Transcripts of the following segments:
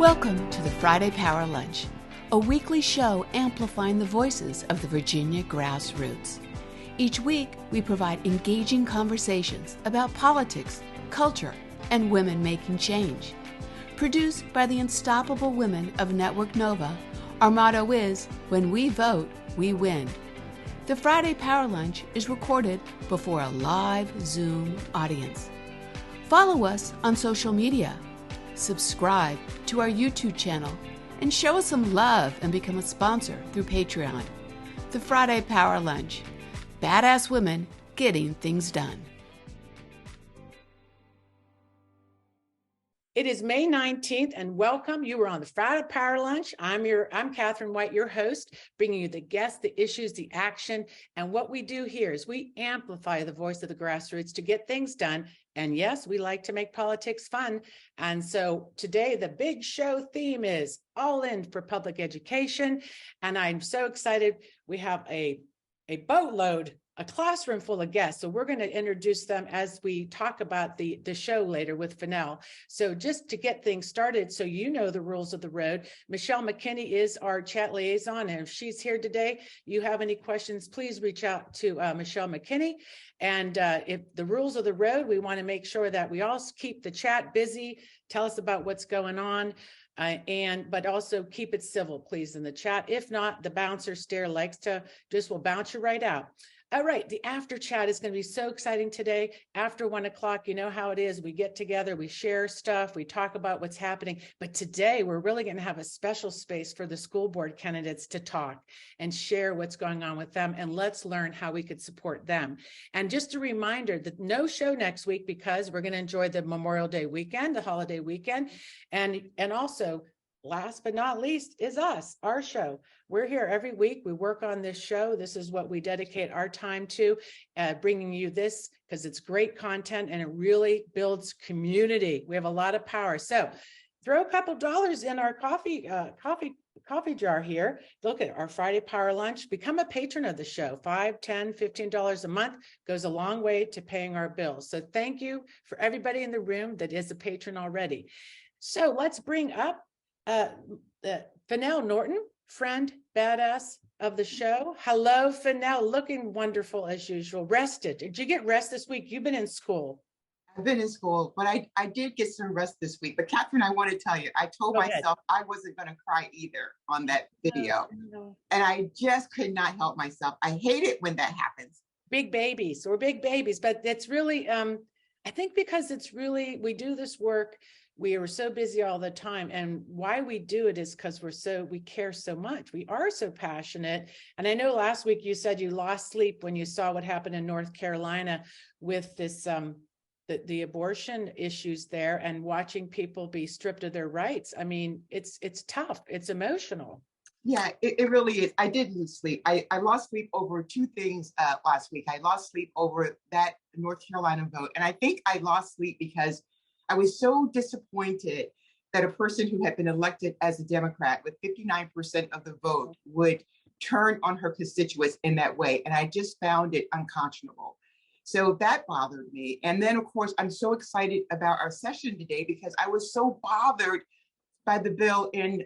Welcome to the Friday Power Lunch, a weekly show amplifying the voices of the Virginia grassroots. Each week, we provide engaging conversations about politics, culture, and women making change. Produced by the unstoppable women of Network Nova, our motto is, when we vote, we win. The Friday Power Lunch is recorded before a live Zoom audience. Follow us on social media. Subscribe to our YouTube channel and show us some love and become a sponsor through Patreon. The Friday Power Lunch. Badass women getting things done. It is May 19th and welcome. You are on the Friday Power Lunch. I'm Catherine White, your host, bringing you the guests, the issues, the action. And what we do here is we amplify the voice of the grassroots to get things done. And yes, we like to make politics fun. And so today, the big show theme is All In for Public Education. And I'm so excited. We have a boatload, a classroom full of guests. So we're going to introduce them as we talk about the show later with Fennell. So just to get things started, so you know the rules of the road, Michelle McKinney is our chat liaison. And if she's here today, you have any questions, please reach out to Michelle McKinney. And if the rules of the road, we want to make sure that we all keep the chat busy, tell us about what's going on. But also keep it civil, please, in the chat. If not, the bouncer stare likes to will bounce you right out. All right, the after chat is going to be so exciting today. After 1 o'clock, you know how it is. We get together, we share stuff, we talk about what's happening. But today, we're really going to have a special space for the school board candidates to talk and share what's going on with them. And let's learn how we could support them. And just a reminder that no show next week because we're going to enjoy the Memorial Day weekend, the holiday weekend. And also, last but not least is us, our show. We're here every week. We work on this show. This is what we dedicate our time to, bringing you this because it's great content and it really builds community. We have a lot of power. So throw a couple dollars in our coffee jar here. Look at our Friday Power Lunch. Become a patron of the show. $5, $10, $15 a month goes a long way to paying our bills. So thank you for everybody in the room that is a patron already. So let's bring up Fennell Norton, friend, badass of the show. Hello, Fennell, looking wonderful as usual. Rested. Did you get rest this week? You've been in school. I've been in school, but I did get some rest this week. But Catherine, I want to tell you, I told myself I wasn't going to cry either on that video. No. And I just could not help myself. I hate it when that happens. Big babies. We're big babies, but it's really, I think because it's really, we do this work. We are so busy all the time. And why we do it is because we care so much. We are so passionate. And I know last week you said you lost sleep when you saw what happened in North Carolina with this, the abortion issues there and watching people be stripped of their rights. I mean, it's tough. It's emotional. Yeah, it really is. I did lose sleep. I lost sleep over two things last week. I lost sleep over that North Carolina vote. And I think I lost sleep because I was so disappointed that a person who had been elected as a Democrat with 59% of the vote would turn on her constituents in that way. And I just found it unconscionable. So that bothered me. And then, of course, I'm so excited about our session today because I was so bothered by the bill in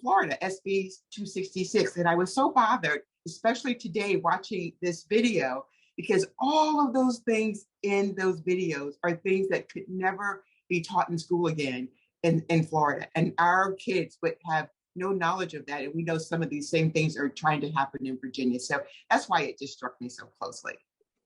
Florida, SB 266. And I was so bothered, especially today, watching this video, because all of those things in those videos are things that could never be taught in school again in Florida. And our kids would have no knowledge of that. And we know some of these same things are trying to happen in Virginia. So that's why it just struck me so closely.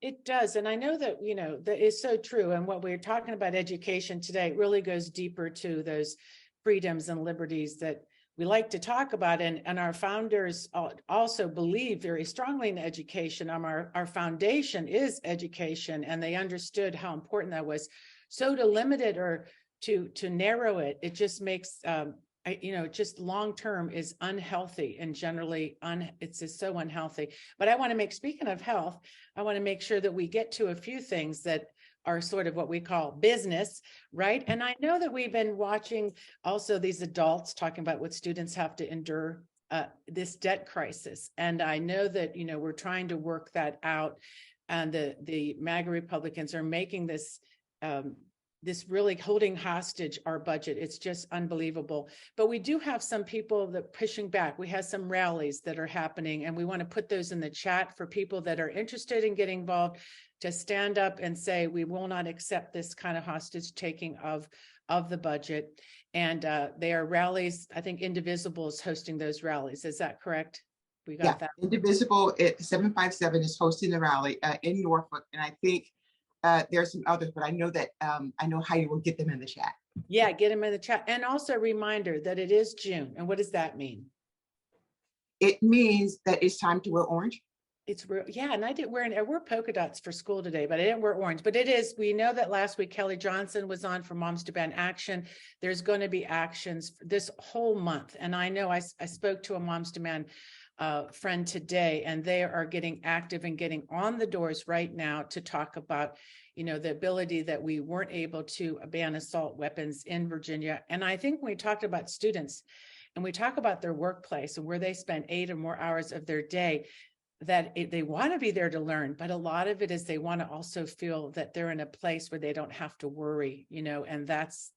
It does. And I know that, that is so true. And what we're talking about education today really goes deeper to those freedoms and liberties that we like to talk about. And our founders also believe very strongly in education. Our foundation is education, and they understood how important that was. So to limit it or to narrow it, it just makes, just long-term is unhealthy and generally it's just so unhealthy. But I want to speaking of health, I want to make sure that we get to a few things that are sort of what we call business, right? And I know that we've been watching also these adults talking about what students have to endure this debt crisis. And I know that, we're trying to work that out. And the MAGA Republicans are making this this really holding hostage our budget. It's just unbelievable. But we do have some people that pushing back. We have some rallies that are happening, and we want to put those in the chat for people that are interested in getting involved to stand up and say, we will not accept this kind of hostage taking of the budget. And they are rallies. I think Indivisible is hosting those rallies. Is that correct? We got that. Indivisible at 757 is hosting the rally in Norfolk. And I think there are some others, but I know that I know Hyde will get them in the chat. Yeah, get them in the chat. And also a reminder that it is June. And what does that mean? It means that it's time to wear orange. It's real. Yeah. And I wore polka dots for school today, but I didn't wear orange. But it is, we know that last week Kelly Johnson was on for Moms to Ban Action. There's going to be actions this whole month. And I know I spoke to a Moms to Ban friend today, and they are getting active and getting on the doors right now to talk about, the ability that we weren't able to ban assault weapons in Virginia. And I think when we talked about students and we talk about their workplace and where they spend 8 or more hours of their day, that they want to be there to learn, but a lot of it is they want to also feel that they're in a place where they don't have to worry, and that's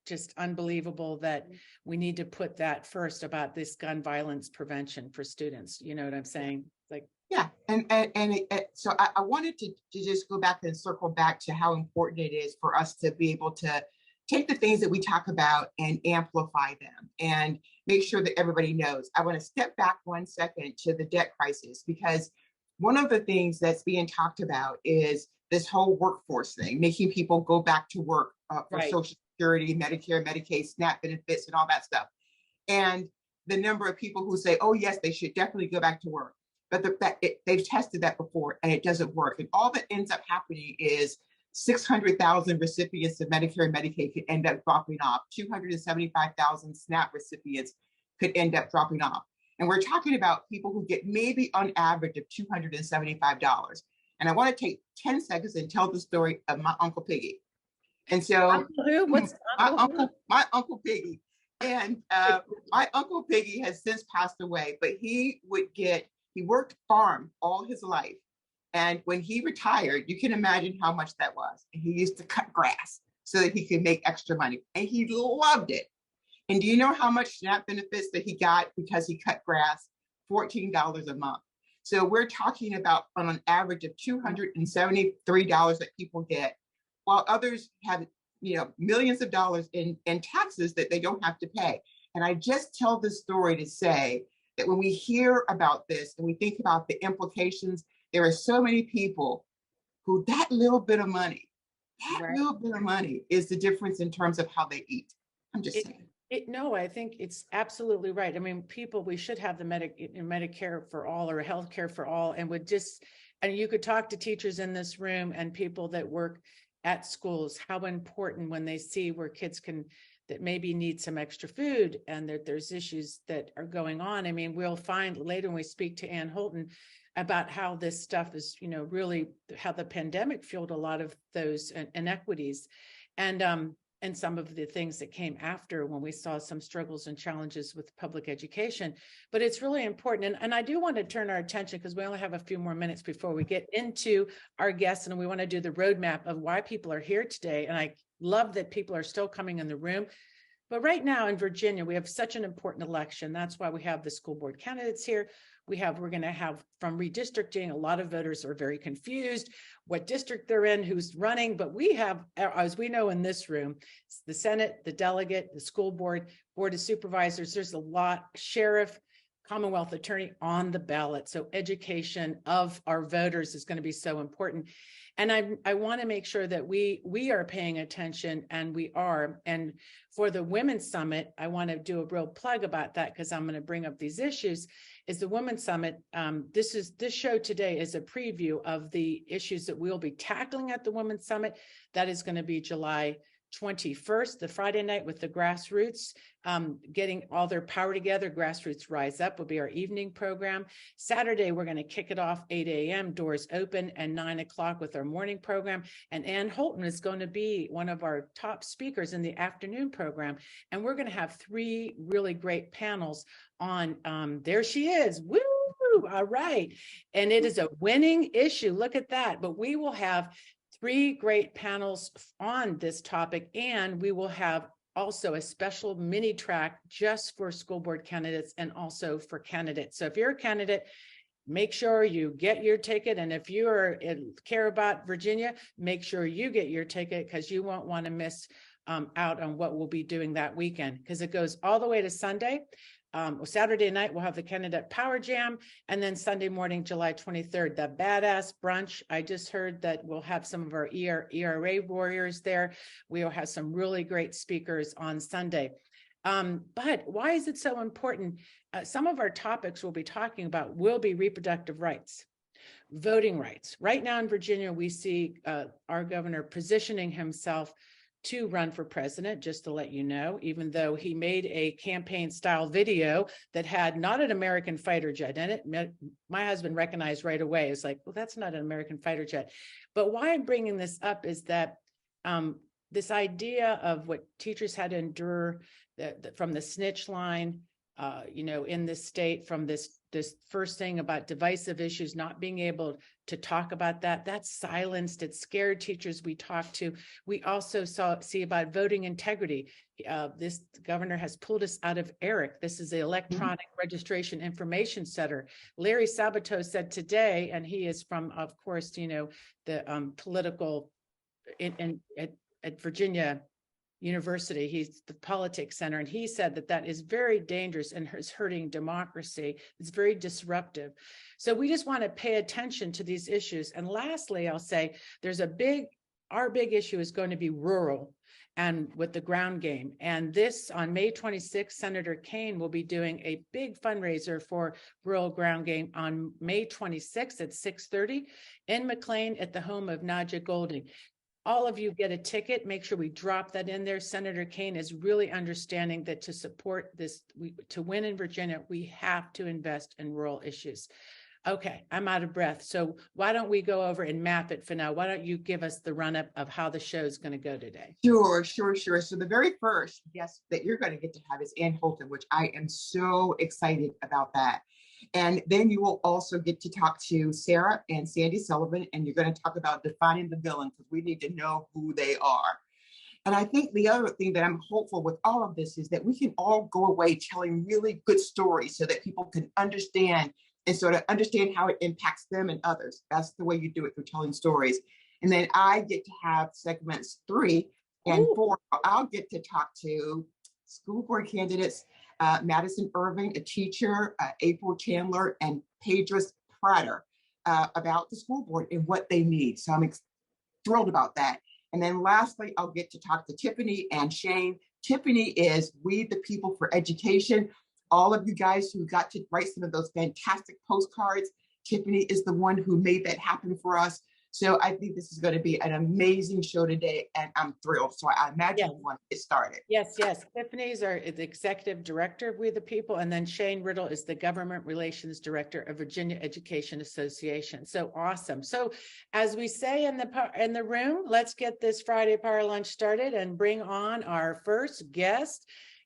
just unbelievable that we need to put that first about this gun violence prevention for students. You know what I'm saying? Like, yeah. So I wanted to just go back and circle back to how important it is for us to be able to take the things that we talk about and amplify them and make sure that everybody knows. I want to step back 1 second to the debt crisis, because one of the things that's being talked about is this whole workforce thing, making people go back to work for right. Social Security, Medicare, Medicaid, SNAP benefits, and all that stuff. And the number of people who say, oh, yes, they should definitely go back to work. But they've tested that before and it doesn't work. And all that ends up happening is 600,000 recipients of Medicare and Medicaid could end up dropping off. 275,000 SNAP recipients could end up dropping off. And we're talking about people who get maybe on average of $275. And I want to take 10 seconds and tell the story of my Uncle Piggy. And so my Uncle Piggy. And my Uncle Piggy has since passed away, but he worked farm all his life. And when he retired, you can imagine how much that was. And he used to cut grass so that he could make extra money. And he loved it. And do you know how much SNAP benefits that he got because he cut grass? $14 a month. So we're talking about on an average of $273 that people get, while others have, millions of dollars in taxes that they don't have to pay. And I just tell this story to say that when we hear about this and we think about the implications, there are so many people who that little bit of money is the difference in terms of how they eat. I'm just saying. No, I think it's absolutely right. I mean, we should have the Medicare for all or healthcare for all, and you could talk to teachers in this room and people that work at schools, how important when they see where kids that maybe need some extra food and that there's issues that are going on. I mean, we'll find later when we speak to Ann Holton about how this stuff is, really how the pandemic fueled a lot of those inequities and some of the things that came after when we saw some struggles and challenges with public education. But it's really important. And I do want to turn our attention, because we only have a few more minutes before we get into our guests, and we want to do the roadmap of why people are here today. And I love that people are still coming in the room. But right now in Virginia, we have such an important election. That's why we have the school board candidates here. We're going to have from redistricting. A lot of voters are very confused what district they're in, who's running. But we have, as we know in this room, the Senate, the delegate, the school board, board of supervisors. There's a lot, sheriff, Commonwealth attorney on the ballot. So education of our voters is going to be so important. And I want to make sure that we are paying attention, and we are. And for the Women's Summit, I want to do a real plug about that, because I'm going to bring up these issues. Is the Women's Summit. This show today is a preview of the issues that we'll be tackling at the Women's Summit. That is going to be July 21st, the Friday night, with the grassroots, getting all their power together. Grassroots Rise Up will be our evening program. Saturday, we're going to kick it off 8 a.m., doors open, and 9 o'clock with our morning program. And Ann Holton is going to be one of our top speakers in the afternoon program. And we're going to have 3 really great panels on, there she is. Woo! All right. And it is a winning issue. Look at that. But we will have 3 great panels on this topic, and we will have also a special mini track just for school board candidates and also for candidates. So if you're a candidate, make sure you get your ticket. And if you care about Virginia, make sure you get your ticket, because you won't want to miss out on what we'll be doing that weekend, because it goes all the way to Sunday. Saturday night, we'll have the candidate power jam. And then Sunday morning, July 23rd, the badass brunch. I just heard that we'll have some of our ERA warriors there. We'll have some really great speakers on Sunday. But why is it so important? Some of our topics we'll be talking about will be reproductive rights, voting rights. Right now in Virginia, we see our governor positioning himself to run for president, just to let you know, even though he made a campaign style video that had not an American fighter jet in it. My husband recognized right away. It's like, well, that's not an American fighter jet. But why I'm bringing this up is that this idea of what teachers had to endure from the snitch line, in this state, from this first thing about divisive issues, not being able to talk about that silenced, it scared teachers we talked to. We also see about voting integrity. This governor has pulled us out of ERIC. This is the Electronic Registration Information Center. Larry Sabato said today, and he is from, of course, the political at Virginia University. He's the politics center, and he said that is very dangerous and is hurting democracy. It's very disruptive. So we just want to pay attention to these issues. And lastly, I'll say our big issue is going to be rural and with the ground game. And this on May 26th, Senator Kaine will be doing a big fundraiser for rural ground game on May 26th at 6:30 in McLean at the home of Nadja Golding. All of you get a ticket. Make sure we drop that in there. Senator Kaine is really understanding that to support this, to win in Virginia, we have to invest in rural issues. Okay, I'm out of breath. So why don't we go over and map it for now? Why don't you give us the run up of how the show is going to go today? Sure. So the very first guest that you're going to get to have is Ann Holton, which I am so excited about that. And then you will also get to talk to Sarah and Sandy Sullivan, and you're going to talk about defining the villain, because we need to know who they are. And I think the other thing that I'm hopeful with all of this is that we can all go away telling really good stories so that people can understand and sort of understand how it impacts them and others. That's the way you do it, through telling stories. And then I get to have segments 3 and 4. I'll get to talk to school board candidates, MADISON IRVING, a teacher, April Chandler, and PADREUS PRATTER about the school board and what they need. So I'm thrilled about that. And then lastly, I'll get to talk to Tiffany and Shane. Tiffany is We the People for Education. All of you guys who got to write some of those fantastic postcards, Tiffany is the one who made that happen for us. So I think this is going to be an amazing show today, and I'm thrilled. So I imagine we want to get started. Yes. Tiffany's the executive director of We the People, and then Shane Riddle is the government relations director of Virginia Education Association. So awesome. So as we say in the room, let's get this Friday Power Lunch started and bring on our first guest.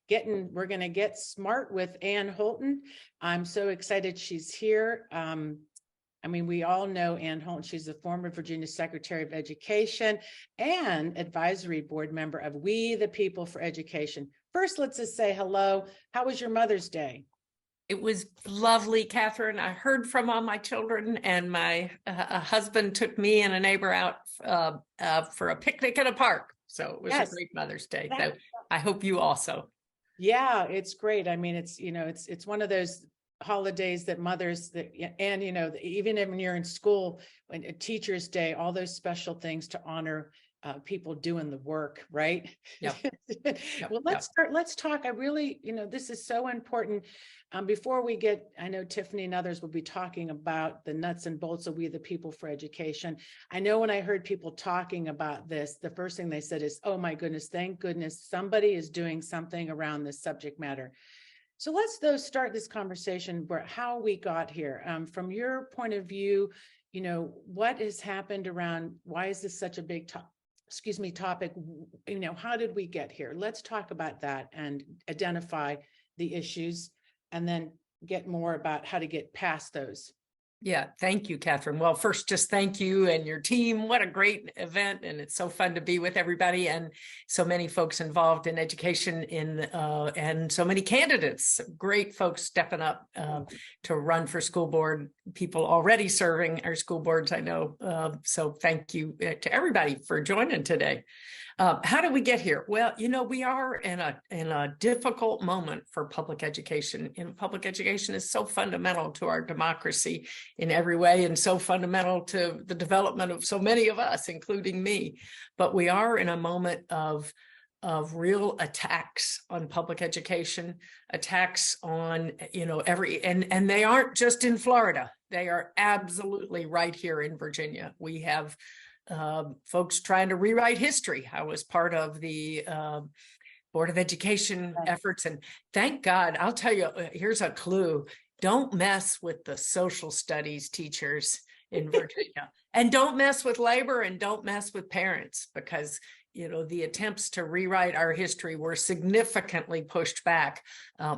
We're going to get smart with Ann Holton. I'm so excited she's here. We all know Ann Holton. She's the former Virginia Secretary of Education and advisory board member of We the People for Education. First, let's just say hello. How was your Mother's Day? It was lovely, Catherine. I heard from all my children, and my husband took me and a neighbor out for a picnic in a park. So it was a great Mother's Day. So I hope you also. Yeah, it's great. It's one of those holidays that mothers and even when you're in school, when Teachers Day, all those special things to honor people doing the work, right? Yep. Well, let's talk. I really, this is so important. Before we get, I know Tiffany and others will be talking about the nuts and bolts of We the People for Education. I know when I heard people talking about this, the first thing they said is, oh my goodness, thank goodness somebody is doing something around this subject matter. So let's start this conversation where how we got here. From your point of view, what has happened around, why is this such a big topic? How did we get here? Let's talk about that and identify the issues, and then get more about how to get past those. Yeah, thank you, Catherine. Well, first, just thank you and your team. What a great event. And it's so fun to be with everybody and so many folks involved in education and so many candidates, great folks stepping up to run for school board, people already serving our school boards, I know. So thank you to everybody for joining today. How did we get here? Well, we are in a difficult moment for public education. Public education is so fundamental to our democracy in every way, and so fundamental to the development of so many of us, including me. But we are in a moment of real attacks on public education, attacks on and they aren't just in Florida. They are absolutely right here in Virginia. We have folks trying to rewrite history. I was part of the Board of Education efforts, and thank God, I'll tell you, here's a clue. Don't mess with the social studies teachers in Virginia, and don't mess with labor, and don't mess with parents, because the attempts to rewrite our history were significantly pushed back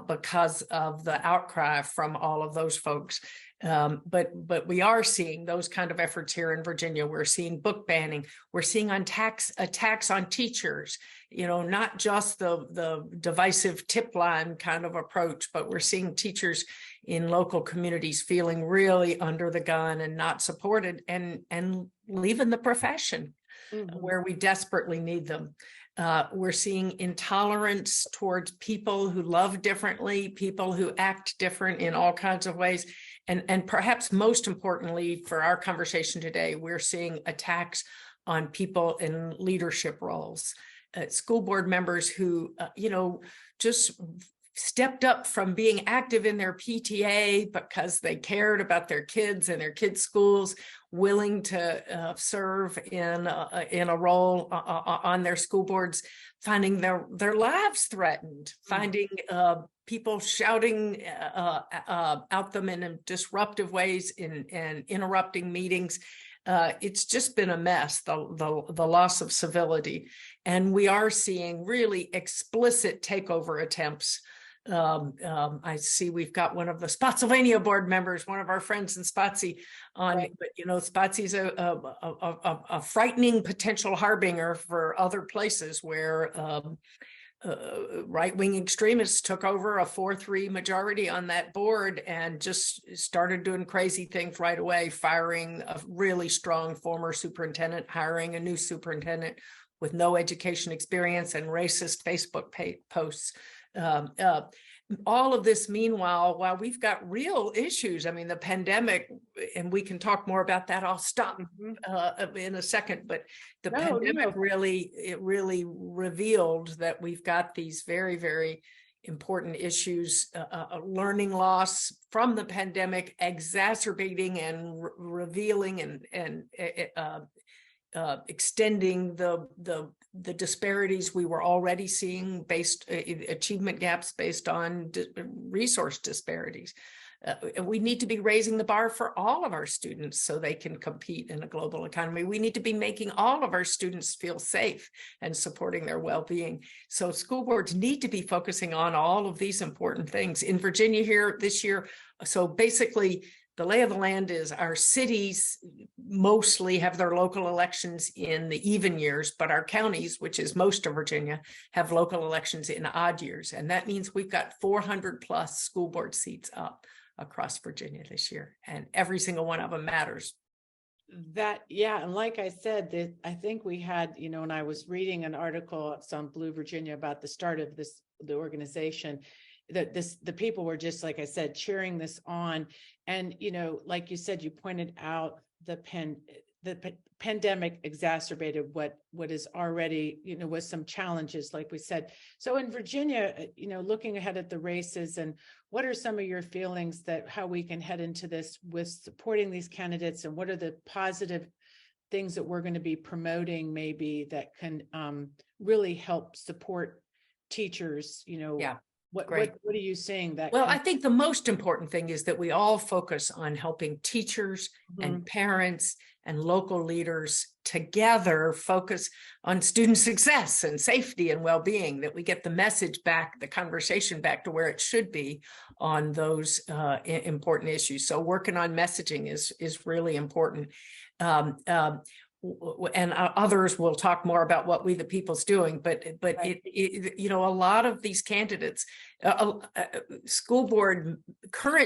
because of the outcry from all of those folks. But we are seeing those kind of efforts here in Virginia. We're seeing book banning. We're seeing attacks on teachers, not just the divisive tip line kind of approach, but we're seeing teachers in local communities feeling really under the gun and not supported and leaving the profession where we desperately need them. We're seeing intolerance towards people who love differently, people who act different in all kinds of ways. And perhaps most importantly for our conversation today, we're seeing attacks on people in leadership roles, school board members who, just stepped up from being active in their PTA because they cared about their kids and their kids' schools, willing to serve in a role on their school boards, finding their lives threatened, finding people shouting out them in disruptive ways and interrupting meetings. It's just been a mess, the loss of civility. And we are seeing really explicit takeover attempts. I see we've got one of the Spotsylvania board members, one of our friends in Spotsy on, right. But Spotsy's a frightening potential harbinger for other places where right-wing extremists took over a 4-3 majority on that board and just started doing crazy things right away, firing a really strong former superintendent, hiring a new superintendent with no education experience and racist Facebook posts. All of this, meanwhile, while we've got real issues, I mean, the pandemic, and we can talk more about that. I'll stop in a second, but the pandemic really revealed that we've got these very, very important issues, learning loss from the pandemic, exacerbating and revealing and extending the disparities we were already seeing achievement gaps based on resource disparities. We need to be raising the bar for all of our students so they can compete in a global economy. We need to be making all of our students feel safe and supporting their well-being. So school boards need to be focusing on all of these important things. In Virginia here this year, so basically, the lay of the land is our cities mostly have their local elections in the even years, but our counties, which is most of Virginia, have local elections in odd years. And that means we've got 400 plus school board seats up across Virginia this year, and every single one of them matters. And like I said, I think we had, when I was reading an article on Blue Virginia about the start of the organization, the people were just, like I said, cheering this on. And, like you said, you pointed out the pandemic exacerbated what is already, was some challenges, like we said. So in Virginia, looking ahead at the races, and what are some of your feelings that how we can head into this with supporting these candidates, and what are the positive things that we're going to be promoting maybe that can really help support teachers, What are you seeing that? Well, I think the most important thing is that we all focus on helping teachers and parents and local leaders together focus on student success and safety and well-being, that we get the message back, the conversation back to where it should be on those important issues. So working on messaging is really important. And others will talk more about what We the People's doing, but right. You know, a lot of these candidates, current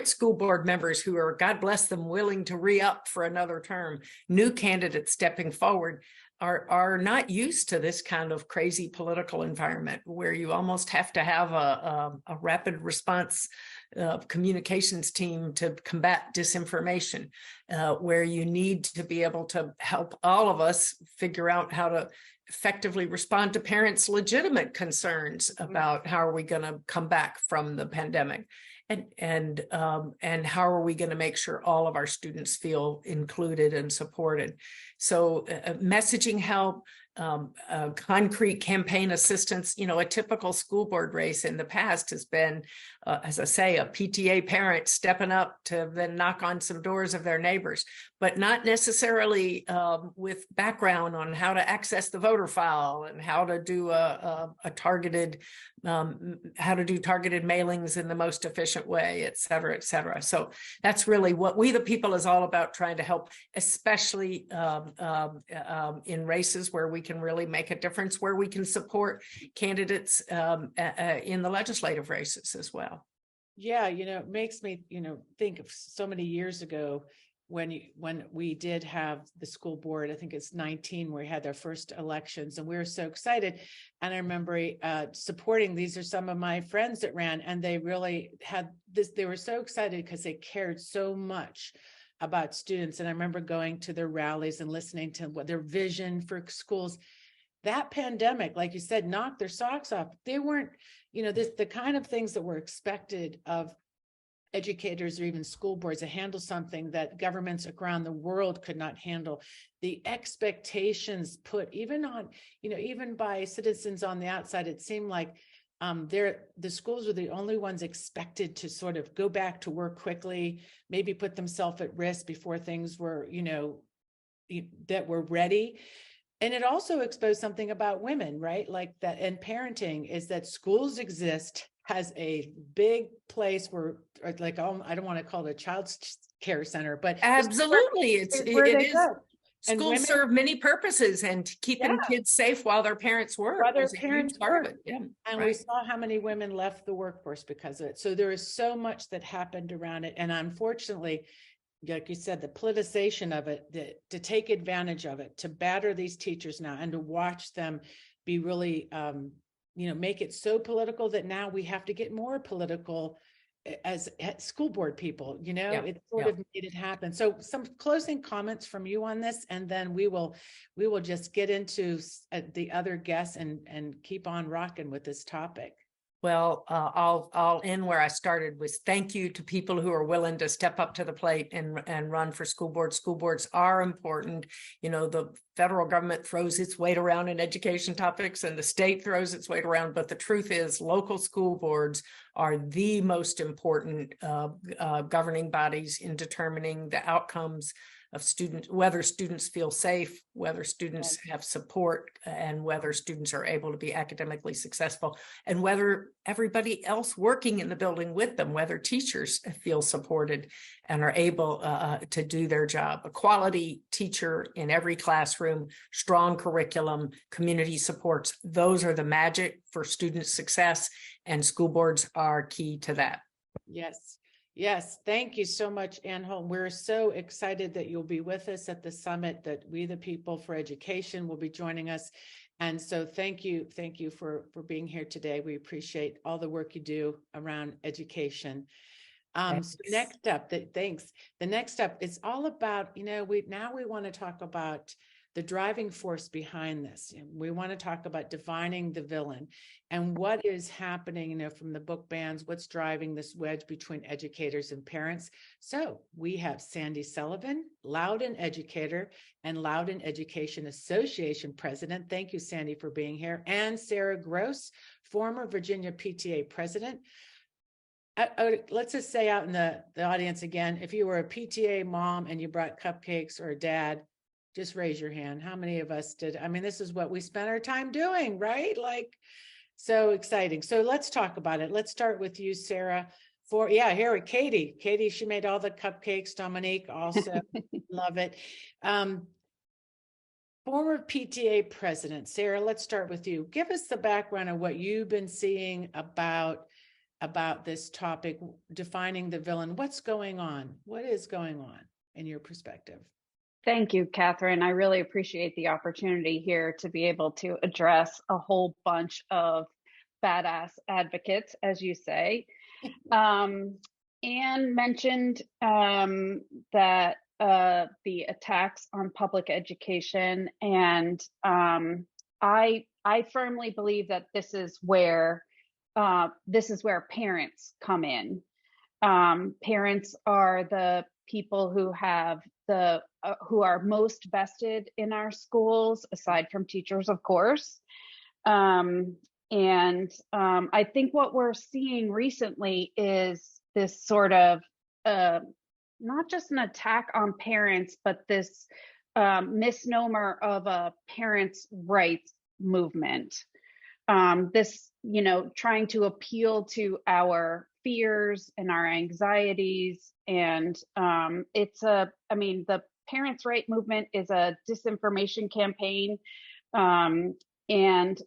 school board members who are, God bless them, willing to re-up for another term, new candidates stepping forward are not used to this kind of crazy political environment where you almost have to have a rapid response communications team to combat disinformation, where you need to be able to help all of us figure out how to effectively respond to parents' legitimate concerns about how are we going to come back from the pandemic, and how are we going to make sure all of our students feel included and supported. So messaging help, concrete campaign assistance. You know, a typical school board race in the past has been, as I say, a PTA parent stepping up to then knock on some doors of their neighbors, but not necessarily with background on how to access the voter file and how to do targeted mailings in the most efficient way, et cetera, et cetera. So that's really what We the People is all about, trying to help, especially in races where we can really make a difference, where we can support candidates in the legislative races as well. Yeah, you know, it makes me, think of so many years ago when we did have the school board. I think it's 19, where we had our first elections, and we were so excited. And I remember supporting, these are some of my friends that ran, and they really had this, they were so excited because they cared so much about students. And I remember going to their rallies and listening to what their vision for schools. That pandemic, like you said, knocked their socks off. They weren't, the kind of things that were expected of educators or even school boards to handle something that governments around the world could not handle. The expectations put even on, even by citizens on the outside, it seemed like the schools were the only ones expected to sort of go back to work quickly, maybe put themselves at risk before things were, that were ready. And it also exposed something about women, right? Like that, and parenting, is that schools exist as a big place where, like, I don't want to call it a child care center, but absolutely, it is. Schools serve many purposes, and keeping kids safe while their parents work. While their parents work. Yeah, and we saw how many women left the workforce because of it. So there is so much that happened around it. And unfortunately, like you said, the politicization of it, to take advantage of it, to batter these teachers now, and to watch them be really, make it so political that now we have to get more political as school board people, it sort of made it happen. So some closing comments from you on this, and then we will just get into the other guests and keep on rocking with this topic. Well, I'll end where I started, was thank you to people who are willing to step up to the plate and run for school boards. School boards are important. The federal government throws its weight around in education topics, and the state throws its weight around. But the truth is, local school boards are the most important governing bodies in determining the outcomes of students, whether students feel safe, whether students have support, and whether students are able to be academically successful, and whether everybody else working in the building with them, whether teachers feel supported and are able to do their job. A quality teacher in every classroom, strong curriculum, community supports, those are the magic for student success, and school boards are key to that. Yes. Thank you so much, Ann Holton. We're so excited that you'll be with us at the summit, that We the People for Education will be joining us. And so thank you for being here today. We appreciate all the work you do around education. So next up, the next up is all about, we want to talk about the driving force behind this. We want to talk about defining the villain and what is happening, from the book bans, what's driving this wedge between educators and parents. So we have Sandy Sullivan, Loudoun Educator and Loudoun Education Association President. Thank you, Sandy, for being here. And Sarah Gross, former Virginia PTA President. Let's just say out in the audience again, if you were a PTA mom and you brought cupcakes, or a dad, just raise your hand. How many of us did? I mean, this is what we spent our time doing, right? Like, so exciting. So let's talk about it. Let's start with you, Sarah. Here with Katie. Katie, she made all the cupcakes. Dominique also, love it. Former PTA president, Sarah, let's start with you. Give us the background of what you've been seeing about this topic, defining the villain. What's going on? What is going on in your perspective? Thank you, Catherine. I really appreciate the opportunity here to be able to address a whole bunch of badass advocates, as you say. Anne mentioned that the attacks on public education, and I firmly believe that this is where parents come in. Parents are the people who have who are most vested in our schools, aside from teachers, of course. I think what we're seeing recently is this sort of not just an attack on parents, but this misnomer of a parents' rights movement. This, trying to appeal to our fears and our anxieties. And the parents' right movement is a disinformation campaign. And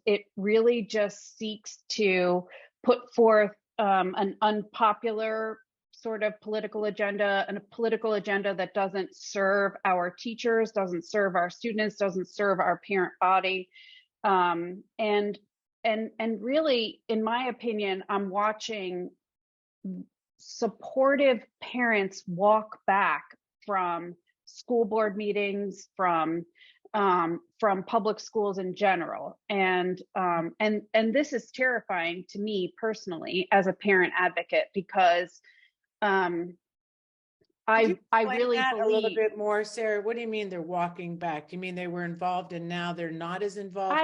it really just seeks to put forth an unpopular sort of political agenda, and a political agenda that doesn't serve our teachers, doesn't serve our students, doesn't serve our parent body. And really, in my opinion, I'm watching supportive parents walk back from school board meetings, from public schools in general, and this is terrifying to me personally as a parent advocate, because I really believe a little bit more, Sarah. What do you mean they're walking back? Do you mean they were involved and now they're not as involved?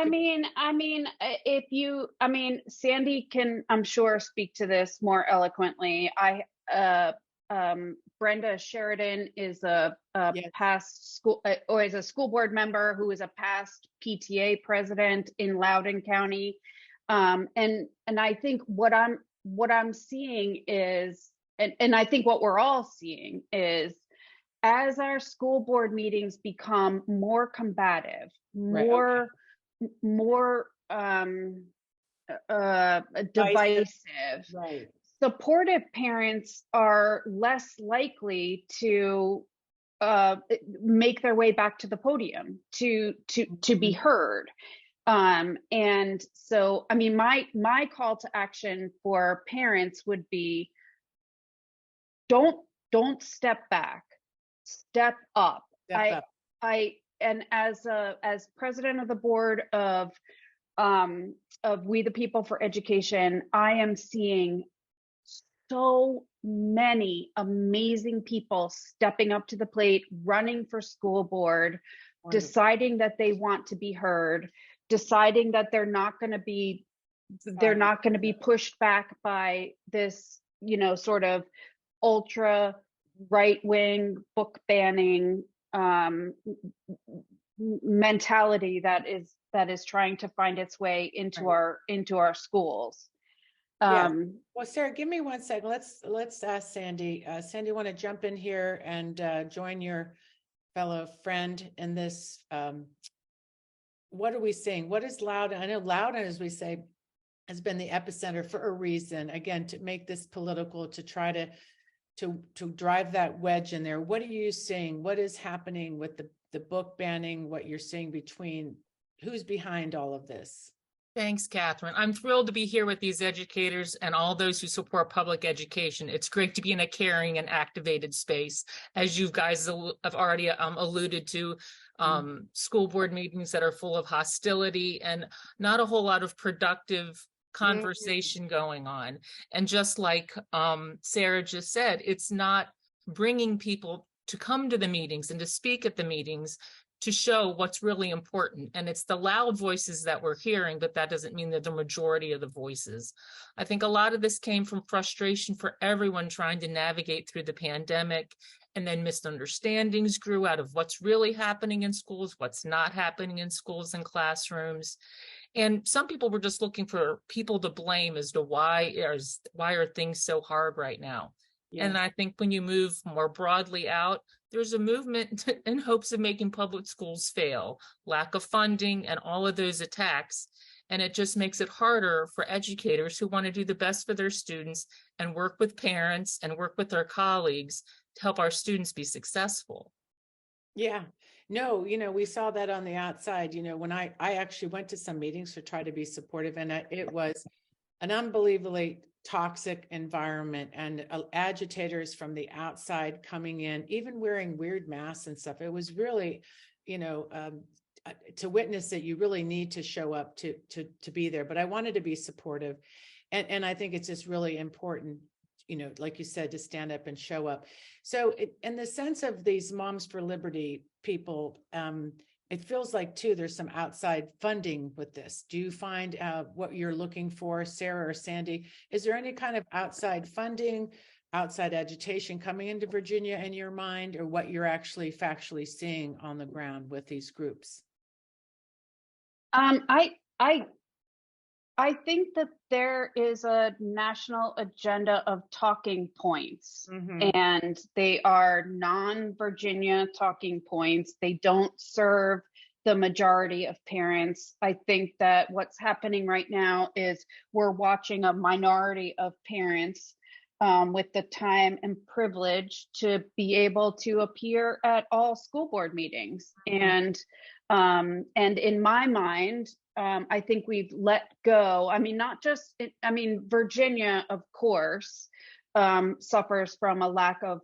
Sandy can, I'm sure, speak to this more eloquently. Brenda Sheridan is a past school, or is a school board member who is a past PTA president in Loudoun County. And I think what I'm seeing is, and I think what we're all seeing is, as our school board meetings become more combative, more divisive, right, supportive parents are less likely to make their way back to the podium to be heard. And so, my call to action for parents would be, don't step back, step up. And as president of the board of We the People for Education, I am seeing so many amazing people stepping up to the plate, running for school board, deciding that they want to be heard, deciding that they're not going to be pushed back by this, sort of ultra right-wing book banning mentality that is trying to find its way into our schools. Well, Sarah, give me 1 second. Let's ask Sandy. Sandy, want to jump in here and join your fellow friend in this? What are we seeing? What is Loudoun? I know Loudoun, as we say, has been the epicenter for a reason. Again, to make this political, to try to drive that wedge in there. What are you seeing? What is happening with the book banning? What you're seeing between, who's behind all of this? Thanks, Catherine. I'm thrilled to be here with these educators and all those who support public education. It's great to be in a caring and activated space. As you guys have already alluded to, school board meetings that are full of hostility and not a whole lot of productive conversation going on. And just like Sarah just said, it's not bringing people to come to the meetings and to speak at the meetings to show what's really important. And it's the loud voices that we're hearing, but that doesn't mean they're the majority of the voices. I think a lot of this came from frustration for everyone trying to navigate through the pandemic, and then misunderstandings grew out of what's really happening in schools, what's not happening in schools and classrooms. And some people were just looking for people to blame as to why are things so hard right now. Yes. And I think when you move more broadly out, there's a movement in hopes of making public schools fail, lack of funding, and all of those attacks. And it just makes it harder for educators who want to do the best for their students and work with parents and work with their colleagues to help our students be successful. Yeah, no, we saw that on the outside, when I actually went to some meetings to try to be supportive, and it was an unbelievably toxic environment, and agitators from the outside coming in, even wearing weird masks and stuff. It was really, to witness it, you really need to show up to be there. But I wanted to be supportive, and I think it's just really important, like you said, to stand up and show up. So in the sense of these Moms for Liberty people, it feels like too there's some outside funding with this. Do you find what you're looking for, Sarah or Sandy? Is there any kind of outside funding, outside agitation coming into Virginia in your mind, or what you're actually factually seeing on the ground with these groups? I think that there is a national agenda of talking points, and they are non-Virginia talking points. They don't serve the majority of parents. I think that what's happening right now is we're watching a minority of parents with the time and privilege to be able to appear at all school board meetings. And in my mind, I think we've let go. I mean, not just, Virginia, of course, suffers from a lack of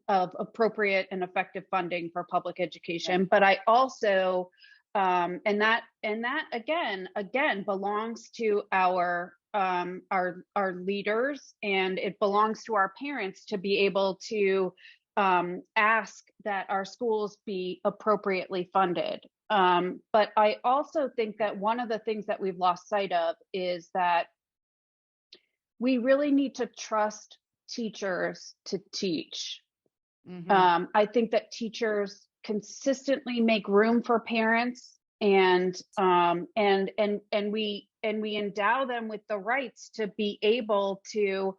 appropriate and effective funding for public education. But I also, and that again belongs to our leaders, and it belongs to our parents to be able to ask that our schools be appropriately funded. But I also think that one of the things that we've lost sight of is that we really need to trust teachers to teach. I think that teachers consistently make room for parents, and we endow them with the rights to be able to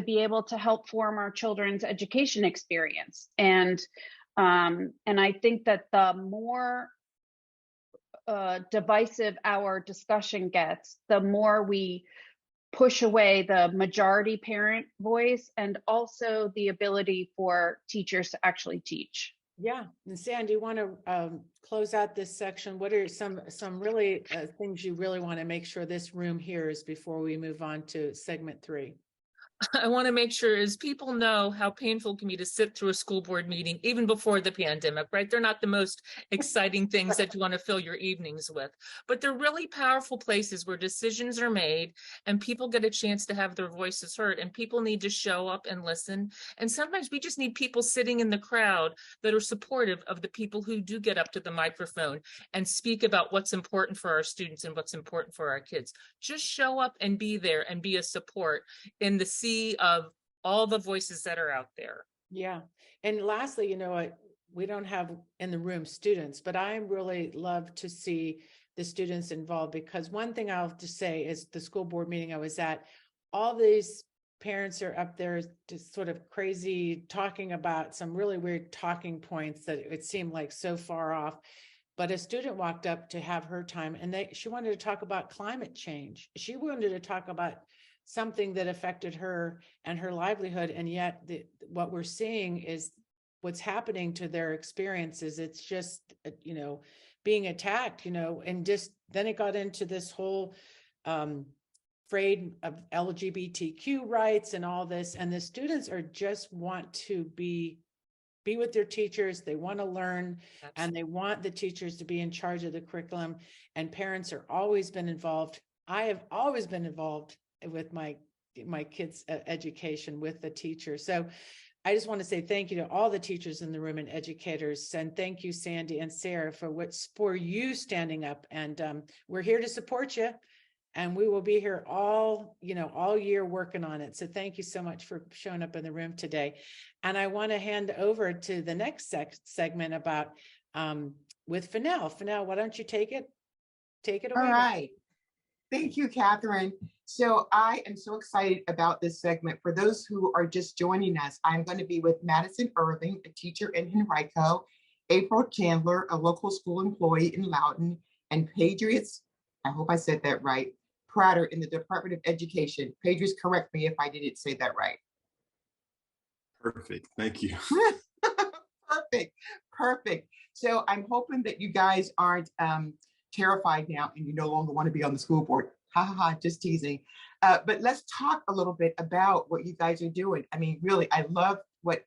be able to help form our children's education experience. And I think that the more divisive our discussion gets, the more we push away the majority parent voice, and also the ability for teachers to actually teach. Yeah. And Sam, do you want to close out this section? What are some really things you really want to make sure this room hears before we move on to segment 3? I want to make sure is people know how painful it can be to sit through a school board meeting, even before the pandemic, right? They're not the most exciting things that you want to fill your evenings with, but they're really powerful places where decisions are made and people get a chance to have their voices heard, and people need to show up and listen. And sometimes we just need people sitting in the crowd that are supportive of the people who do get up to the microphone and speak about what's important for our students and what's important for our kids. Just show up and be there and be a support in the sea of all the voices that are out there. Yeah. And lastly, we don't have in the room students, but I really love to see the students involved, because one thing I'll have to say is the school board meeting I was at, all these parents are up there just sort of crazy talking about some really weird talking points that it seemed like so far off. But a student walked up to have her time, and she wanted to talk about climate change. She wanted to talk about something that affected her and her livelihood. And yet what we're seeing is what's happening to their experiences. It's just, being attacked, and just then it got into this whole afraid of LGBTQ rights and all this. And the students are just want to be with their teachers. They want to learn. Absolutely. And they want the teachers to be in charge of the curriculum, and parents are always been involved. I have always been involved with my kids' education with the teacher. So I just want to say thank you to all the teachers in the room and educators. And thank you, Sandy and Sarah, for you standing up. And we're here to support you. And we will be here all year working on it. So thank you so much for showing up in the room today. And I want to hand over to the next segment about with Fennell. Fennell, why don't you take it away? All right. Thank you, Catherine. So I am so excited about this segment. For those who are just joining us, I'm going to be with MADISON IRVING, a teacher in Henrico, April Chandler, a local school employee in Loudoun, and PADREUS, I hope I said that right, Pratter in the Department of Education. PADREUS, correct me if I didn't say that right. Perfect. Thank you. Perfect. So I'm hoping that you guys aren't terrified now and you no longer want to be on the school board. Ha ha ha, just teasing. But let's talk a little bit about what you guys are doing. I mean, really, I love what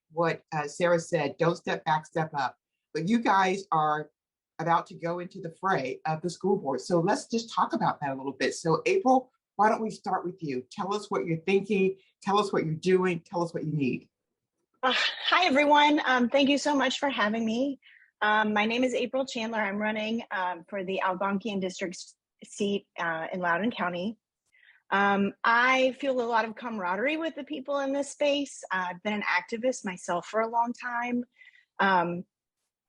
Sarah said. Don't step back, step up. But you guys are about to go into the fray of the school board. So let's just talk about that a little bit. So April, why don't we start with you? Tell us what you're thinking. Tell us what you're doing. Tell us what you need. Hi, everyone. Thank you so much for having me. My name is April Chandler. I'm running for the Algonquian District seat in Loudoun County. I feel a lot of camaraderie with the people in this space. I've been an activist myself for a long time.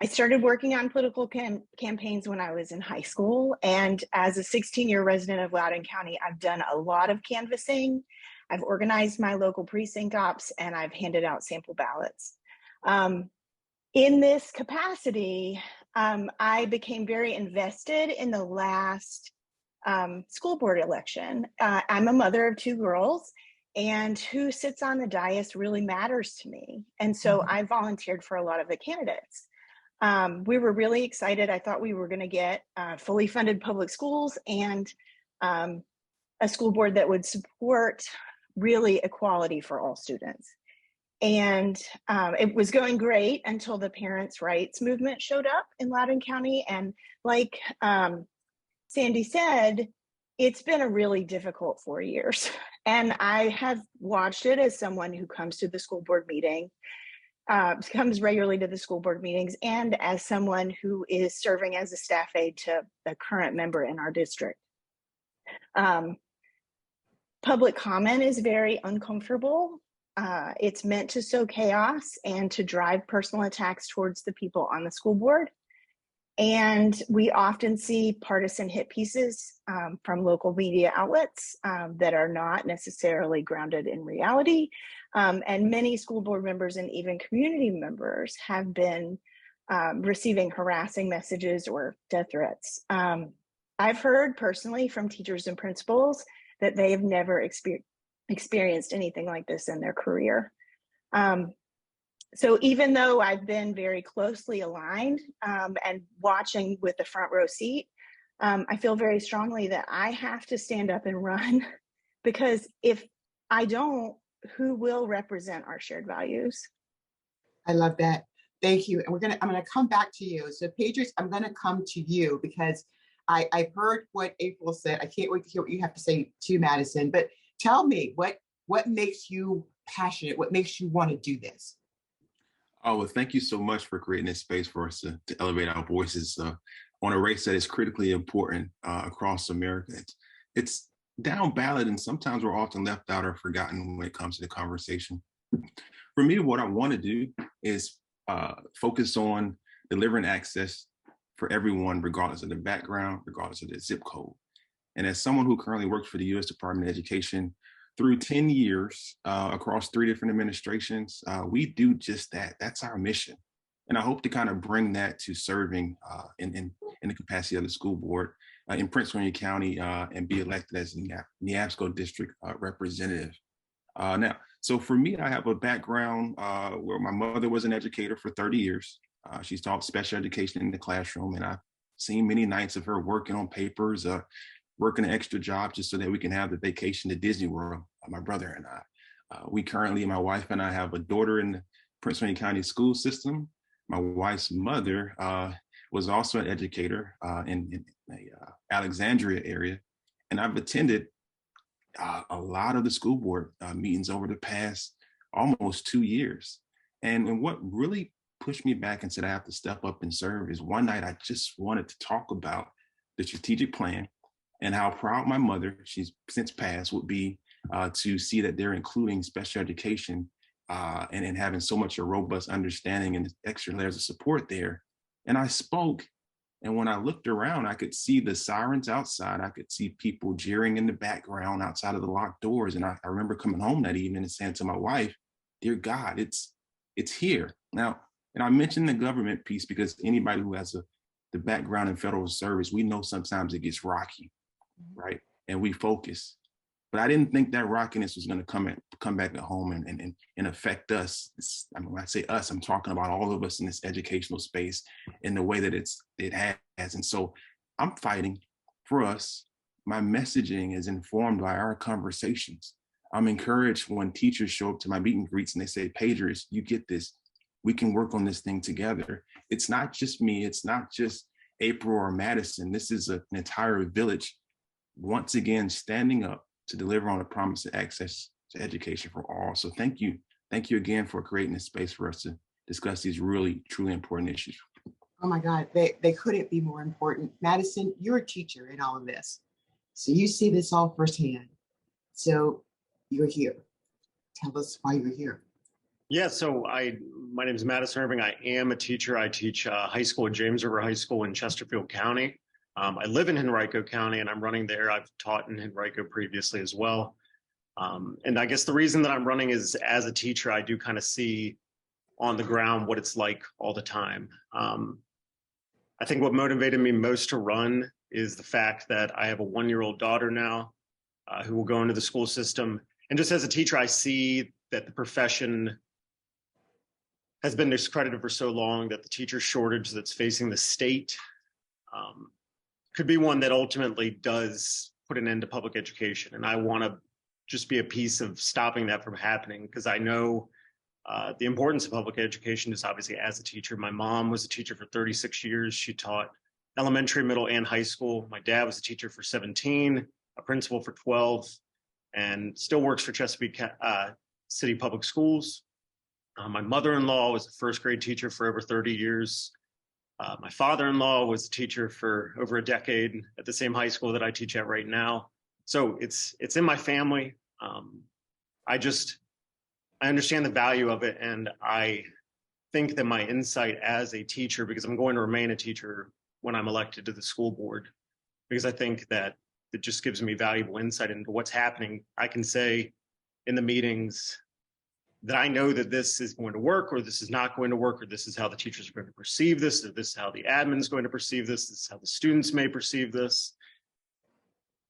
I started working on political campaigns when I was in high school. And as a 16-year resident of Loudoun County, I've done a lot of canvassing. I've organized my local precinct ops, and I've handed out sample ballots. In this capacity, I became very invested in the last school board election. I'm a mother of 2 girls, and who sits on the dais really matters to me. And so I volunteered for a lot of the candidates. We were really excited. I thought we were going to get fully funded public schools and a school board that would support really equality for all students. And it was going great until the parents' rights movement showed up in Loudoun County. And like Sandy said, it's been a really difficult 4 years. And I have watched it as someone who comes to the school board meeting, comes regularly to the school board meetings, and as someone who is serving as a staff aide to a current member in our district. Public comment is very uncomfortable. It's meant to sow chaos and to drive personal attacks towards the people on the school board. And we often see partisan hit pieces from local media outlets that are not necessarily grounded in reality. And many school board members and even community members have been receiving harassing messages or death threats. I've heard personally from teachers and principals that they have never experienced anything like this in their career. So even though I've been very closely aligned and watching with the front row seat, I feel very strongly that I have to stand up and run, because if I don't, who will represent our shared values? I love that. Thank you. And I'm gonna come back to you. So PADREUS, I'm gonna come to you because I've heard what April said. I can't wait to hear what you have to say to MADISON, but tell me what makes you passionate? What makes you want to do this? Oh, well, thank you so much for creating this space for us to elevate our voices on a race that is critically important across America. It's down ballot, and sometimes we're often left out or forgotten when it comes to the conversation. For me, what I want to do is focus on delivering access for everyone, regardless of their background, regardless of their zip code. And as someone who currently works for the U.S. Department of Education, through 10 years across 3 different administrations, we do just that. That's our mission. And I hope to kind of bring that to serving in the capacity of the school board in Prince William County and be elected as NEAPSCO district representative. Now, so for me, I have a background where my mother was an educator for 30 years. She's taught special education in the classroom, and I seen many nights of her working on papers, working an extra job just so that we can have the vacation to Disney World, my brother and I. We currently, my wife and I, have a daughter in the Prince William County school system. My wife's mother was also an educator in the Alexandria area. And I've attended a lot of the school board meetings over the past almost 2 years. And what really pushed me back and said I have to step up and serve is one night I just wanted to talk about the strategic plan and how proud my mother, she's since passed, would be to see that they're including special education and having so much a robust understanding and extra layers of support there. And I spoke, and when I looked around, I could see the sirens outside. I could see people jeering in the background outside of the locked doors. And I remember coming home that evening and saying to my wife, "Dear God, it's here." Now, and I mentioned the government piece because anybody who has the background in federal service, we know sometimes it gets rocky, right? And we focus. But I didn't think that rockiness was going to come back at home and affect us. When I say us, I'm talking about all of us in this educational space in the way that it has. And so I'm fighting for us. My messaging is informed by our conversations. I'm encouraged when teachers show up to my meet and greets and they say, "PADREUS, you get this. We can work on this thing together." It's not just me. It's not just April or Madison. This is an entire village, once again, standing up to deliver on the promise of access to education for all. So thank you. Thank you again for creating this space for us to discuss these really, truly important issues. Oh my God, they couldn't be more important. Madison, you're a teacher in all of this. So you see this all firsthand. So you're here. Tell us why you're here. Yeah, so my name is Madison Irving. I am a teacher. I teach high school at James River High School in Chesterfield County. I live in Henrico County and I'm running there. I've taught in Henrico previously as well. And I guess the reason that I'm running is as a teacher, I do kind of see on the ground what it's like all the time. I think what motivated me most to run is the fact that I have a 1-year-old daughter now who will go into the school system. And just as a teacher, I see that the profession has been discredited for so long, that the teacher shortage that's facing the state could be one that ultimately does put an end to public education. And I want to just be a piece of stopping that from happening, because I know the importance of public education is obviously as a teacher. My mom was a teacher for 36 years. She taught elementary, middle, and high school. My dad was a teacher for 17, a principal for 12, and still works for Chesapeake City Public Schools. My mother-in-law was a first grade teacher for over 30 years. My father-in-law was a teacher for over a decade at the same high school that I teach at right now. So it's in my family. I understand the value of it. And I think that my insight as a teacher, because I'm going to remain a teacher when I'm elected to the school board, because I think that it just gives me valuable insight into what's happening. I can say in the meetings that I know that this is going to work, or this is not going to work, or this is how the teachers are going to perceive this, or this is how the admin is going to perceive this is how the students may perceive this.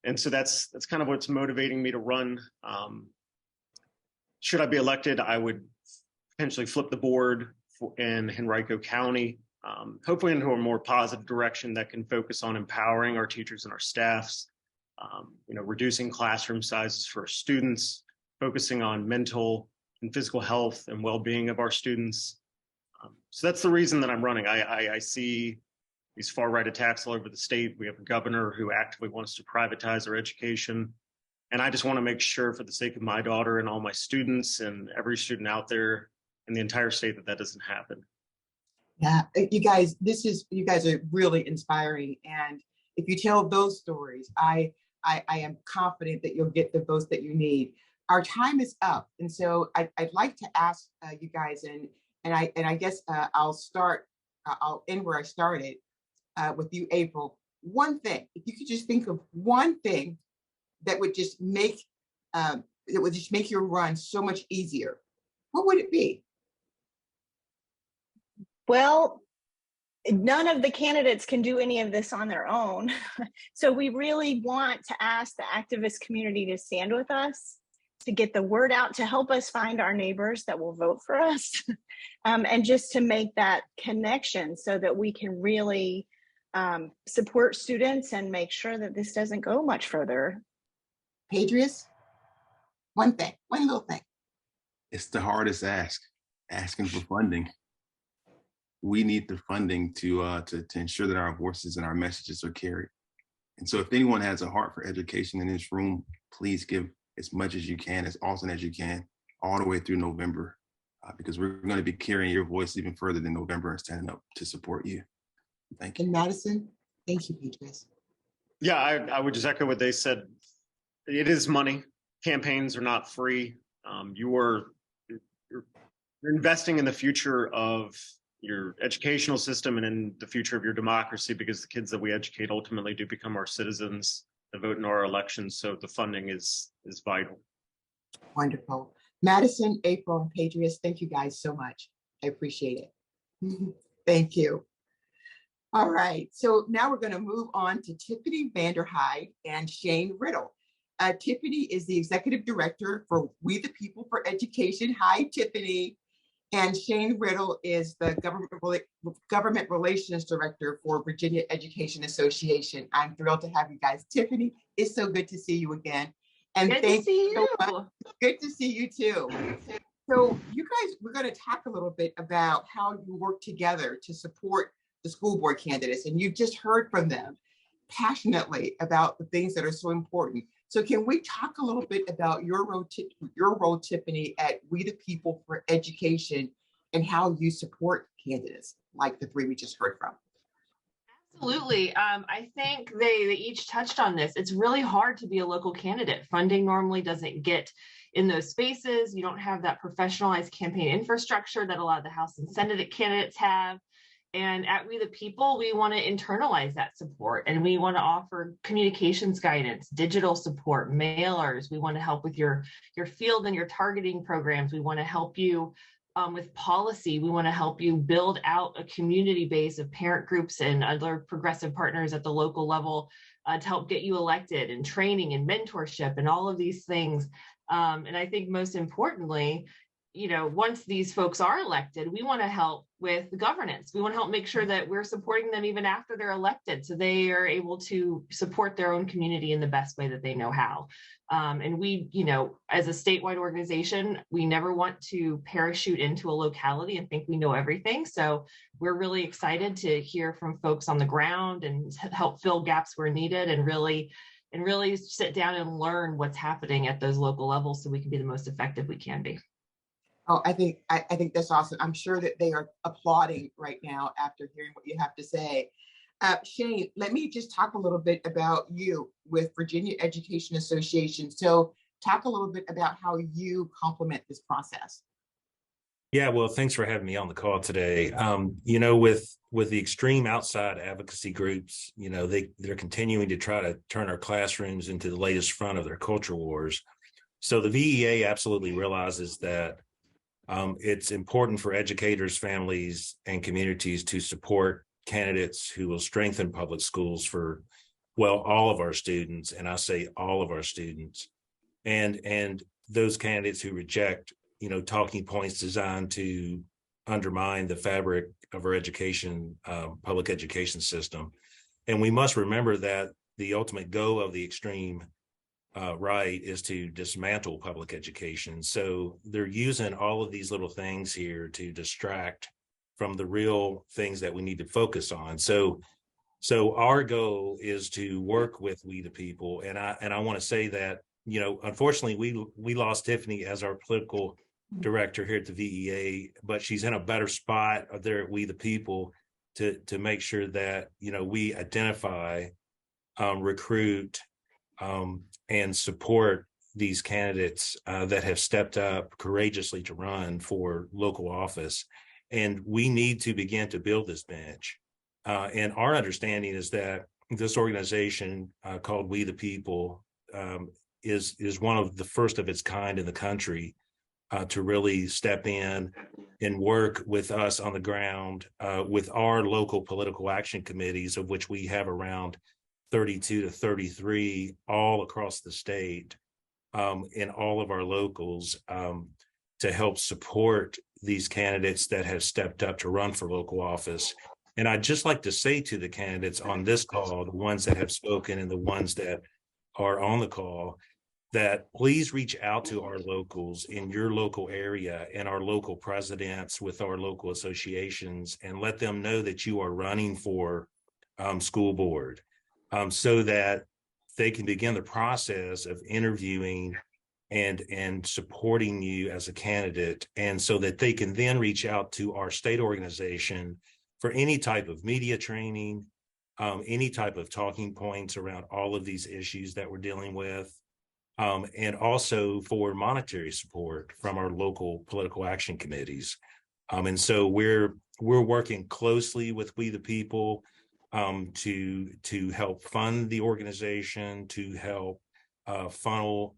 And so that's kind of what's motivating me to run. Should I be elected, I would potentially flip the board in Henrico County, hopefully into a more positive direction that can focus on empowering our teachers and our staffs, reducing classroom sizes for our students, focusing on mental and physical health and well-being of our students. So that's the reason that I'm running. I see these far-right attacks all over the state. We have a governor who actively wants to privatize our education. And I just want to make sure, for the sake of my daughter and all my students and every student out there in the entire state, that doesn't happen. Yeah, you guys are really inspiring. And if you tell those stories, I am confident that you'll get the votes that you need. Our time is up, and so I'd like to ask you guys, and I guess I'll end where I started with you, April. One thing, if you could just think of one thing that would just make your run so much easier, what would it be? Well, none of the candidates can do any of this on their own. So we really want to ask the activist community to stand with us, to get the word out, to help us find our neighbors that will vote for us, and just to make that connection so that we can really support students and make sure that this doesn't go much further. PADREUS, one little thing. It's the hardest ask, asking for funding. We need the funding to ensure that our voices and our messages are carried. And so if anyone has a heart for education in this room, please give as much as you can, as often as you can, all the way through November, because we're going to be carrying your voice even further than November and standing up to support you. Thank you. And Madison, thank you, PADREUS. Yeah, I would just echo what they said. It is money. Campaigns are not free. You're investing in the future of your educational system and in the future of your democracy, because the kids that we educate ultimately do become our citizens that vote in our elections. So the funding is vital. Wonderful. Madison, April, and PADREUS, thank you guys so much. I appreciate it. Thank you. All right, so now we're going to move on to Tiffany Hyde and Shane Riddle. Tiffany is the Executive Director for We the People for Education. Hi, Tiffany. And Shane Riddle is the Government Relations Director for Virginia Education Association. I'm thrilled to have you guys. Tiffany, it's so good to see you again. And good to see you. So much. Good to see you too. So you guys, we're going to talk a little bit about how you work together to support the school board candidates. And you've just heard from them passionately about the things that are so important. So can we talk a little bit about your role, Tiffany, at We the People for Education and how you support candidates like the three we just heard from? Absolutely. I think they each touched on this. It's really hard to be a local candidate. Funding normally doesn't get in those spaces. You don't have that professionalized campaign infrastructure that a lot of the House and Senate candidates have. And at We the People, we want to internalize that support, and we want to offer communications guidance, digital support, mailers. We want to help with your field and your targeting programs. We want to help you with policy. We want to help you build out a community base of parent groups and other progressive partners at the local level to help get you elected, and training and mentorship and all of these things. And I think most importantly, once these folks are elected, we want to help with the governance. We want to help make sure that we're supporting them even after they're elected, so they are able to support their own community in the best way that they know how. And we, as a statewide organization, we never want to parachute into a locality and think we know everything. So we're really excited to hear from folks on the ground and help fill gaps where needed, and really sit down and learn what's happening at those local levels so we can be the most effective we can be. Oh, I think that's awesome. I'm sure that they are applauding right now after hearing what you have to say. Shane, let me just talk a little bit about you with Virginia Education Association. So talk a little bit about how you complement this process. Yeah, well, thanks for having me on the call today. With the extreme outside advocacy groups, they're continuing to try to turn our classrooms into the latest front of their culture wars. So the VEA absolutely realizes that it's important for educators, families, and communities to support candidates who will strengthen public schools for, all of our students, and I say all of our students, and those candidates who reject, talking points designed to undermine the fabric of our education, public education system. And we must remember that the ultimate goal of the extreme right is to dismantle public education. So they're using all of these little things here to distract from the real things that we need to focus on. So our goal is to work with We the People, and I want to say that unfortunately we lost Tiffany as our political director here at the VEA, but she's in a better spot there at We the People to make sure that we identify, recruit, and support these candidates that have stepped up courageously to run for local office. And we need to begin to build this bench. And our understanding is that this organization called We the People is one of the first of its kind in the country to really step in and work with us on the ground with our local political action committees, of which we have around 32 to 33 all across the state, in all of our locals, to help support these candidates that have stepped up to run for local office. And I'd just like to say to the candidates on this call, the ones that have spoken and the ones that are on the call, that please reach out to our locals in your local area and our local presidents with our local associations, and let them know that you are running for school board, so that they can begin the process of interviewing and supporting you as a candidate, and so that they can then reach out to our state organization for any type of media training, any type of talking points around all of these issues that we're dealing with, and also for monetary support from our local political action committees. And so we're working closely with We the People to help fund the organization, to help funnel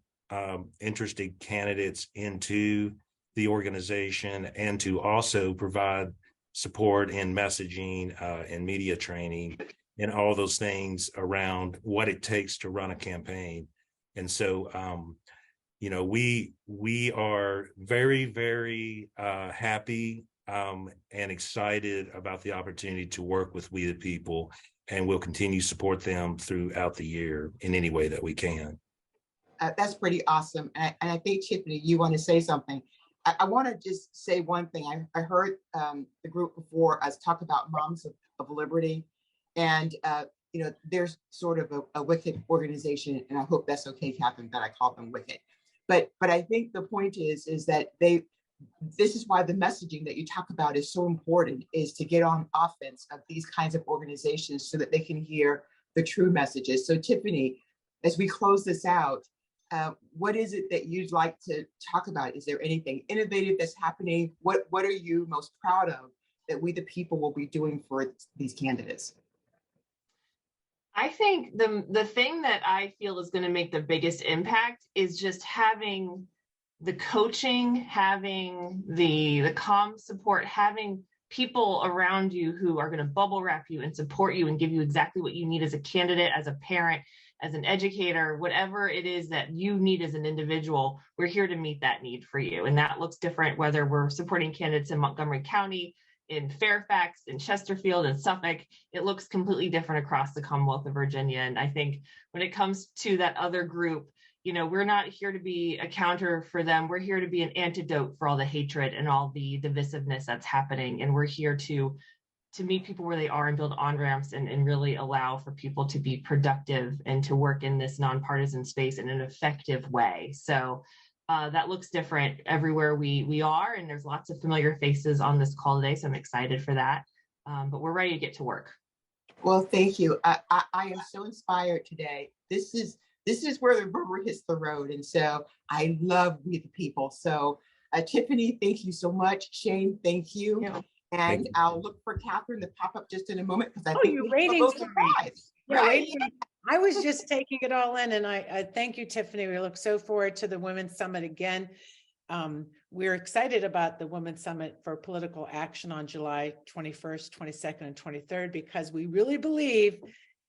interested candidates into the organization, and to also provide support in messaging and media training and all those things around what it takes to run a campaign. And so, you know, we are very, very happy and excited about the opportunity to work with We the People, and we'll continue to support them throughout the year in any way that we can. That's pretty awesome. And I think, Tiffany, you want to say something. I want to just say one thing. I heard the group before us talk about Moms of Liberty, and you know, there's sort of a wicked organization, and I hope that's okay, Catherine, that I call them wicked. But I think the point is that this is why the messaging that you talk about is so important, is to get on offense of these kinds of organizations so that they can hear the true messages. So Tiffany, as we close this out, what is it that you'd like to talk about? Is there anything innovative that's happening? What are you most proud of that We the People will be doing for these candidates? I think the thing that I feel is going to make the biggest impact is just having the coaching, having the comm support, having people around you who are going to bubble wrap you and support you and give you exactly what you need as a candidate, as a parent, as an educator, whatever it is that you need as an individual. We're here to meet that need for you. And that looks different whether we're supporting candidates in Montgomery County, in Fairfax, in Chesterfield, and Suffolk. It looks completely different across the Commonwealth of Virginia. And I think when it comes to that other group, you know, we're not here to be a counter for them. We're here to be an antidote for all the hatred and all the divisiveness that's happening. And we're here to meet people where they are and build on-ramps and really allow for people to be productive and to work in this nonpartisan space in an effective way. So that looks different everywhere we are, and there's lots of familiar faces on this call today, so I'm excited for that. But we're ready to get to work. Well, thank you. I am so inspired today. This is where the rubber hits the road, and so I love We the People. So Tiffany, thank you so much. Shane, thank you. Yeah. And I'll look for Catherine to pop up just in a moment, because I think you're waiting for surprise. Yeah, right? I was just taking it all in, and I thank you, Tiffany. We look so forward to the Women's Summit again. We're excited about the Women's Summit for Political Action on July 21st, 22nd, and 23rd, because we really believe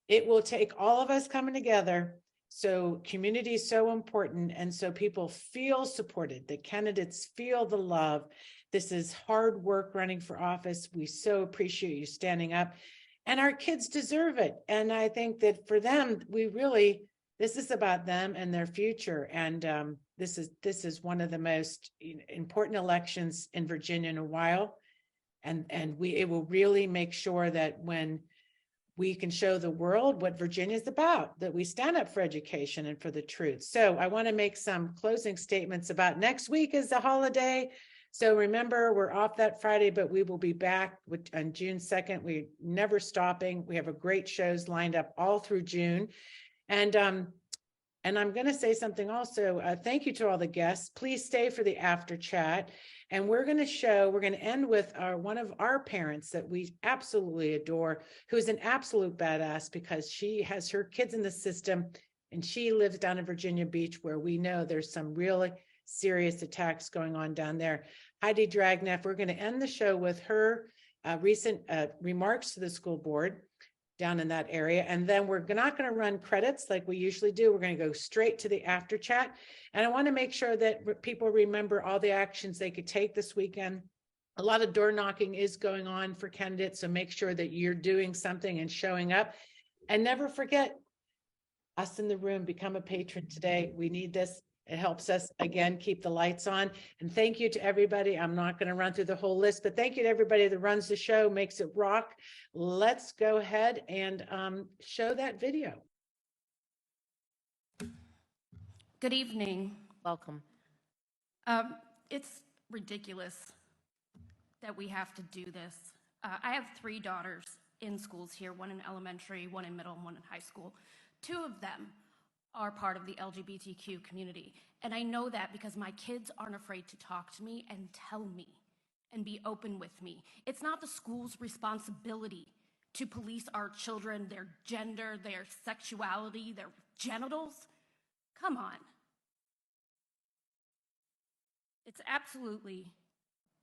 it will take all of us coming together. So community is so important, and so people feel supported. The candidates feel the love. This is hard work running for office. We so appreciate you standing up, and our kids deserve it. And I think that for them, this is about them and their future. And this is one of the most important elections in Virginia in a while. And it will really make sure that when we can show the world what Virginia is about, that we stand up for education and for the truth. So I want to make some closing statements about next week is the holiday. So remember, we're off that Friday, but we will be back on June 2nd. We're never stopping. We have a great shows lined up all through June. And I'm going to say something also. Thank you to all the guests. Please stay for the after chat. And we're going to end with one of our parents that we absolutely adore, who's an absolute badass because she has her kids in the system, and she lives down in Virginia Beach, where we know there's some really serious attacks going on down there. Heidi Dragneff, we're going to end the show with her recent remarks to the school board down in that area. And then we're not going to run credits like we usually do. We're going to go straight to the after chat. And I want to make sure that people remember all the actions they could take this weekend. A lot of door knocking is going on for candidates, so make sure that you're doing something and showing up. And never forget, us in the room, become a patron today. We need this. It helps us, again, keep the lights on. And thank you to everybody. I'm not going to run through the whole list, but thank you to everybody that runs the show, makes it rock. Let's go ahead and show that video. Good evening. Welcome. It's ridiculous that we have to do this. I have 3 daughters in schools here, one in elementary, one in middle, and one in high school. 2 of them are part of the LGBTQ community. And I know that because my kids aren't afraid to talk to me and tell me and be open with me. It's not the school's responsibility to police our children, their gender, their sexuality, their genitals. Come on. It's absolutely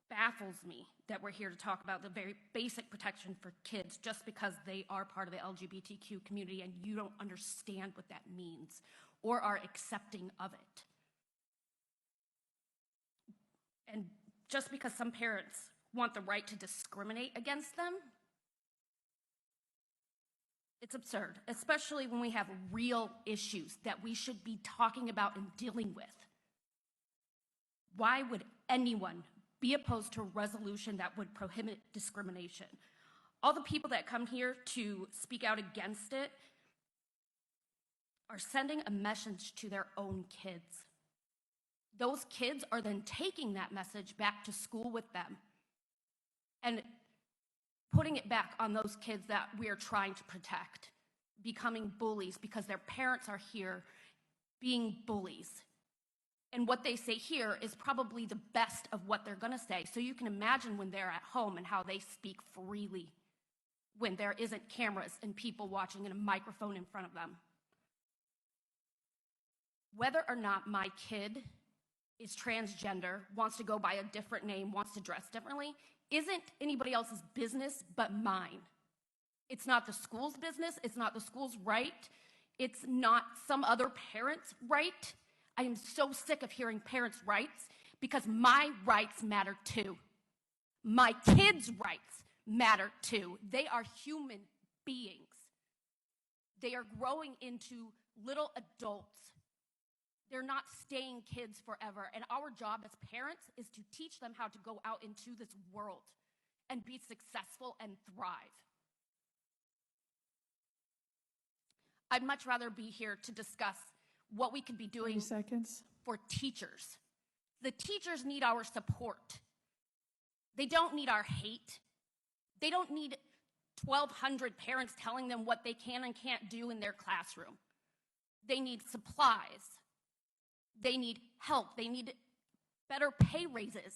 baffles me that we're here to talk about the very basic protection for kids just because they are part of the LGBTQ community and you don't understand what that means or are accepting of it. And just because some parents want the right to discriminate against them, it's absurd, especially when we have real issues that we should be talking about and dealing with. Why would anyone be opposed to a resolution that would prohibit discrimination? All the people that come here to speak out against it are sending a message to their own kids. Those kids are then taking that message back to school with them and putting it back on those kids that we are trying to protect, becoming bullies because their parents are here being bullies. And what they say here is probably the best of what they're going to say. So you can imagine when they're at home and how they speak freely when there isn't cameras and people watching and a microphone in front of them. Whether or not my kid is transgender, wants to go by a different name, wants to dress differently, isn't anybody else's business but mine. It's not the school's business. It's not the school's right. It's not some other parent's right. I am so sick of hearing parents' rights because my rights matter too. My kids' rights matter too. They are human beings. They are growing into little adults. They're not staying kids forever. And our job as parents is to teach them how to go out into this world and be successful and thrive. I'd much rather be here to discuss what we could be doing for teachers. The teachers need our support. They don't need our hate. They don't need 1,200 parents telling them what they can and can't do in their classroom. They need supplies. They need help. They need better pay raises.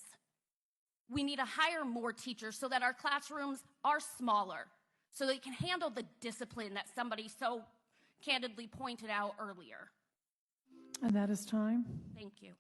We need to hire more teachers so that our classrooms are smaller, so they can handle the discipline that somebody so candidly pointed out earlier. And that is time. Thank you.